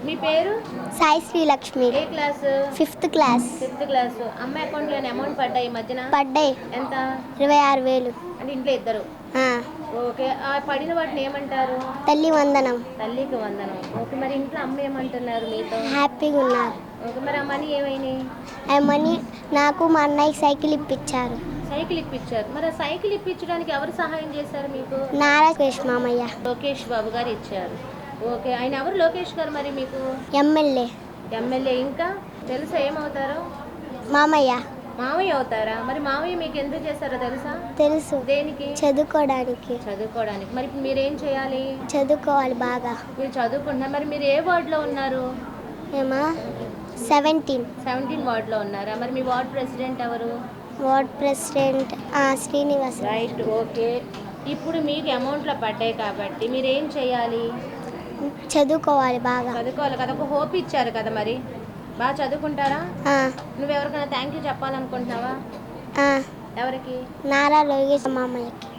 మీ పేరు? సాయి శ్రీలక్ష్మి. ఏ class? 5th class. 5th class. అమ్మ అకౌంట్లో అమౌంట్ పడ్డాయి ఈ మధ్యన? పడ్డాయి. ఎంత? 26,000. అంటే ఇంట్లో ఇద్దరు? ఓకే. ఆ పడిన వాటిని ఏమంటారు? తల్లి వందనం. తల్లికి వందనం. ఓకే. మరి ఇంట్లో అమ్మ ఏమంటున్నారు మీతో? హ్యాపీగా ఉన్నారు. ఓకే. మరి ఆ మనీ ఏమైనాయి? ఆ మనీ నాకు మా అన్నయ్య సైకిల్ ఇప్పించారు. సైకిల్ ఇప్పించారు. మరి ఆ సైకిల్ ఇప్పించడానికి ఎవరు సహాయం చేశారు మీకు? నారా సురేష్ మామయ్య. లోకేష్ బాబు గారు ఇచ్చారు. ఓకే. ఆయన ఎవరు లోకేష్ గారు మరి మీకు? ఎమ్మెల్యే. ఎమ్మెల్యే. ఇంకా తెలుసా ఏమవుతారో? మామయ్య. మామయ్య అవుతారా? మరి మామయ్య మీకు ఎందుకు చేశారో తెలుసా? తెలుసు. దేనికి? చదువుకోవడానికి. చదువుకోవడానికి. మరి ఇప్పుడు మీరేం చేయాలి? చదువుకోవాలి బాగా. మీరు చదువుకుంటున్నారు. మరి మీరు ఏ వార్డులో ఉన్నారు? ఏమా 17 వార్డులో ఉన్నారా? మరి మీ వార్డ్ ప్రెసిడెంట్ ఎవరు? Ward president Srinivas. Right. Okay. ఇప్పుడు మీకు అమౌంట్లో పడ్డాయి కాబట్టి మీరు ఏం చేయాలి? చదువుకోవాలి బాగా. చదువుకోవాలి కదా. ఒక హోప్ ఇచ్చారు కదా. మరి బాగా చదువుకుంటారా? నువ్వు ఎవరికైనా థ్యాంక్ యూ చెప్పాలనుకుంటున్నావా? ఎవరికి? నారా లోకేష్ మామయ్యకి.